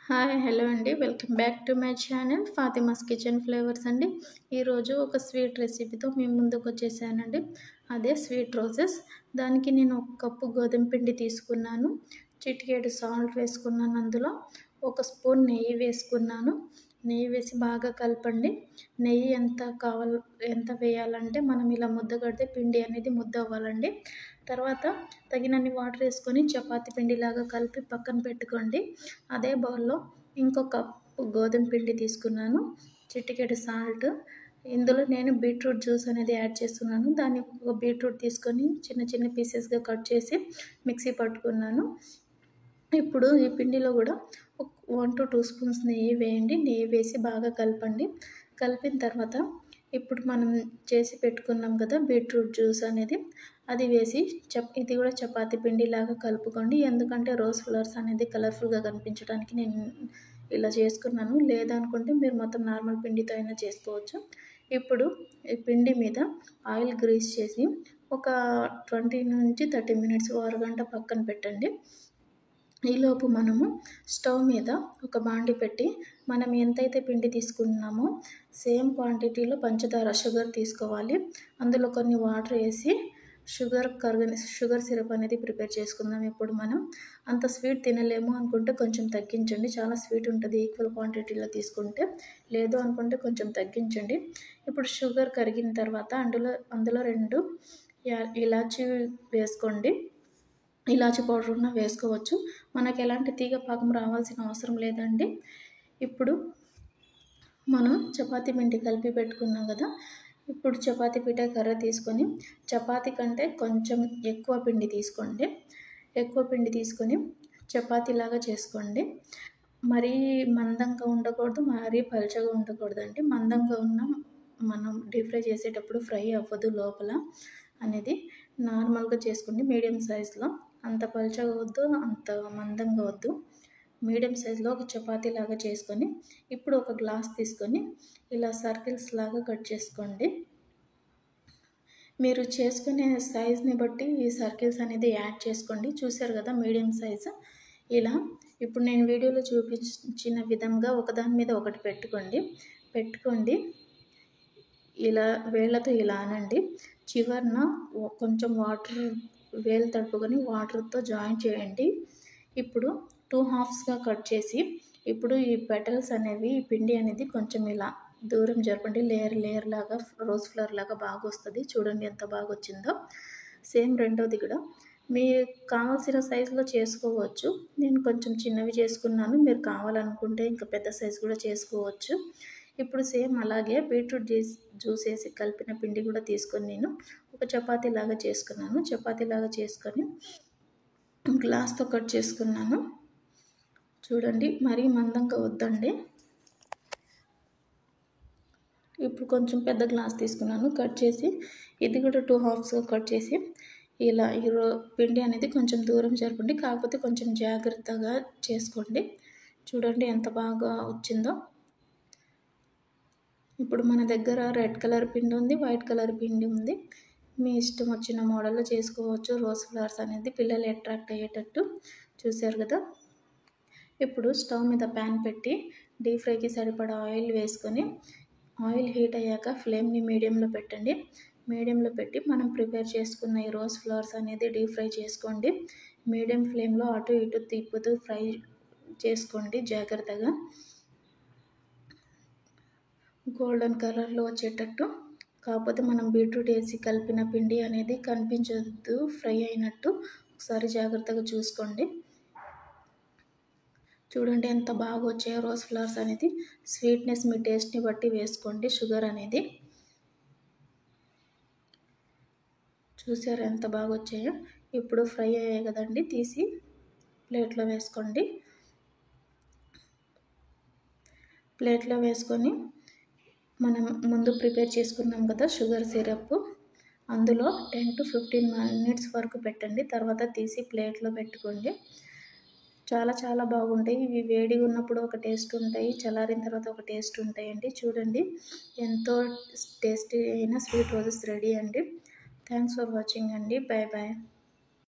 Hi hello అండి welcome back to my channel Fatima's kitchen flavours అండి. ఈరోజు ఒక స్వీట్ రెసిపీతో మేము ముందుకు వచ్చేసానండి. అదే స్వీట్ రోజెస్. దానికి నేను ఒక కప్పు గోధుమ పిండి తీసుకున్నాను, చిటికెడు సాల్ట్ వేసుకున్నాను, అందులో ఒక స్పూన్ నెయ్యి వేసుకున్నాను. నెయ్యి వేసి బాగా కలపండి. నెయ్యి ఎంత వేయాలంటే మనం ఇలా ముద్ద కడితే పిండి అనేది ముద్ద అవ్వాలండి. తర్వాత తగినన్ని వాటర్ వేసుకొని చపాతీ పిండిలాగా కలిపి పక్కన పెట్టుకోండి. అదే బౌల్లో ఇంకొక కప్పు గోధుమ పిండి తీసుకున్నాను, చిటికెడు సాల్ట్. ఇందులో నేను బీట్రూట్ జ్యూస్ అనేది యాడ్ చేస్తున్నాను. దాన్ని ఒక బీట్రూట్ తీసుకొని చిన్న చిన్న పీసెస్గా కట్ చేసి మిక్సీ పట్టుకున్నాను. ఇప్పుడు ఈ పిండిలో కూడా 1 to 2 స్పూన్స్ నెయ్యి వేయండి. నెయ్యి వేసి బాగా కలపండి. కలిపిన తర్వాత ఇప్పుడు మనం చేసి పెట్టుకున్నాం కదా బీట్రూట్ జ్యూస్ అనేది, అది వేసి ఇది కూడా చపాతీ పిండిలాగా కలుపుకోండి. ఎందుకంటే రోజ్ ఫ్లవర్స్ అనేది కలర్ఫుల్గా కనిపించడానికి నేను ఇలా చేసుకున్నాను. లేదనుకుంటే మీరు మొత్తం నార్మల్ పిండితో అయినా చేసుకోవచ్చు. ఇప్పుడు ఈ పిండి మీద ఆయిల్ గ్రీస్ చేసి ఒక 20 నుంచి 30 మినిట్స్ అరగంట పక్కన పెట్టండి. ఈలోపు మనము స్టవ్ మీద ఒక బాండి పెట్టి మనం ఎంతైతే పిండి తీసుకున్నామో సేమ్ క్వాంటిటీలో షుగర్ తీసుకోవాలి. అందులో కొన్ని వాటర్ వేసి షుగర్ సిరప్ అనేది ప్రిపేర్ చేసుకుందాం. ఇప్పుడు మనం అంత స్వీట్ తినలేము అనుకుంటే కొంచెం తగ్గించండి. చాలా స్వీట్ ఉంటుంది ఈక్వల్ క్వాంటిటీలో తీసుకుంటే. లేదు అనుకుంటే కొంచెం తగ్గించండి. ఇప్పుడు షుగర్ కరిగిన తర్వాత అందులో 2 ఇలాచీ వేసుకోండి. ఇలాచీ పౌడర్ ఉన్న వేసుకోవచ్చు. మనకు ఎలాంటి తీగ పాకం రావాల్సిన అవసరం లేదండి. ఇప్పుడు మనం చపాతీ పిండి కలిపి పెట్టుకున్నాం కదా, ఇప్పుడు చపాతీ పీట కర్ర తీసుకొని చపాతీ కంటే కొంచెం ఎక్కువ పిండి తీసుకోండి. ఎక్కువ పిండి తీసుకొని చపాతీలాగా చేసుకోండి. మరీ మందంగా ఉండకూడదు, మరీ పలుచగా ఉండకూడదండి. మందంగా ఉన్న మనం డీప్ ఫ్రై చేసేటప్పుడు ఫ్రై అవ్వదు లోపల అనేది. నార్మల్గా చేసుకోండి మీడియం సైజులో. అంత పలుచగా వద్దు, అంత మందంగా వద్దు. మీడియం సైజులో ఒక చపాతీ లాగా చేసుకొని ఇప్పుడు ఒక గ్లాస్ తీసుకొని ఇలా సర్కిల్స్ లాగా కట్ చేసుకోండి. మీరు చేసుకునే సైజ్ని బట్టి ఈ సర్కిల్స్ అనేది యాడ్ చేసుకోండి. చూసారు కదా మీడియం సైజు. ఇలా ఇప్పుడు నేను వీడియోలో చూపించిన విధంగా ఒకదాని మీద ఒకటి పెట్టుకోండి. ఇలా వేళ్ళతో ఇలా అనండి. చివరన కొంచెం వాటర్ వేలు తడుపుకొని వాటర్తో జాయిన్ చేయండి. ఇప్పుడు 2 హాఫ్స్గా కట్ చేసి ఇప్పుడు ఈ పెటల్స్ అనేవి, ఈ పిండి అనేది కొంచెం ఇలా దూరం జరపండి. లేయర్ లాగా రోజ్ ఫ్లవర్ లాగా బాగా వస్తుంది. చూడండి ఎంత బాగా వచ్చిందో. సేమ్ రెండోది కూడా మీకు కావాల్సిన సైజులో చేసుకోవచ్చు. నేను కొంచెం చిన్నవి చేసుకున్నాను. మీరు కావాలనుకుంటే ఇంకా పెద్ద సైజు కూడా చేసుకోవచ్చు. ఇప్పుడు సేమ్ అలాగే బీట్రూట్ జ్యూస్ వేసి కలిపిన పిండి కూడా తీసుకొని నేను ఒక చపాతీ లాగా చేసుకున్నాను. చపాతీ లాగా చేసుకొని గ్లాస్తో కట్ చేసుకున్నాను. చూడండి మరీ మందంగా వద్దండి. ఇప్పుడు కొంచెం పెద్ద గ్లాస్ తీసుకున్నాను. కట్ చేసి ఇది కూడా 2 హాఫ్స్గా కట్ చేసి ఇలా పిండి అనేది కొంచెం దూరం జరపండి. కాకపోతే కొంచెం జాగ్రత్తగా చేసుకోండి. చూడండి ఎంత బాగా వచ్చిందో. ఇప్పుడు మన దగ్గర రెడ్ కలర్ పిండి ఉంది, వైట్ కలర్ పిండి ఉంది. మీ ఇష్టం వచ్చిన మోడల్లో చేసుకోవచ్చు. రోజ్ ఫ్లవర్స్ అనేది పిల్లలు అట్రాక్ట్ అయ్యేటట్టు. చూసారు కదా. ఇప్పుడు స్టవ్ మీద ప్యాన్ పెట్టి డీప్ ఫ్రైకి సరిపడా ఆయిల్ వేసుకొని ఆయిల్ హీట్ అయ్యాక ఫ్లేమ్ని మీడియంలో పెట్టండి. మీడియంలో పెట్టి మనం ప్రిపేర్ చేసుకున్న ఈ రోజ్ ఫ్లవర్స్ అనేది డీప్ ఫ్రై చేసుకోండి. మీడియం ఫ్లేమ్లో అటు ఇటు తిప్పుతూ ఫ్రై చేసుకోండి జాగ్రత్తగా. గోల్డెన్ కలర్లో వచ్చేటట్టు. కాకపోతే మనం బీట్రూట్ వేసి కలిపిన పిండి అనేది కనిపించద్దు ఫ్రై అయినట్టు. ఒకసారి జాగ్రత్తగా చూసుకోండి. చూడండి ఎంత బాగా వచ్చాయో రోజ్ ఫ్లవర్స్ అనేది. స్వీట్నెస్ మీ టేస్ట్ని బట్టి వేసుకోండి. షుగర్ అనేది చూసారు ఎంత బాగా వచ్చాయో. ఇప్పుడు ఫ్రై అయ్యాయి కదండి, తీసి ప్లేట్లో వేసుకోండి. ప్లేట్లో వేసుకొని మనం ముందు ప్రిపేర్ చేసుకున్నాం కదా షుగర్ సిరప్, అందులో 10 to 15 మినిట్స్ వరకు పెట్టండి. తర్వాత తీసి ప్లేట్లో పెట్టుకోండి. చాలా బాగుంటాయి. ఇవి వేడిగా ఉన్నప్పుడు ఒక టేస్ట్ ఉంటాయి, చల్లారిన తర్వాత ఒక టేస్ట్ ఉంటాయండి. చూడండి ఎంతో టేస్టీ అయిన స్వీట్ రోజెస్ రెడీ అండి. థ్యాంక్స్ ఫర్ వాచింగ్ అండి. బాయ్.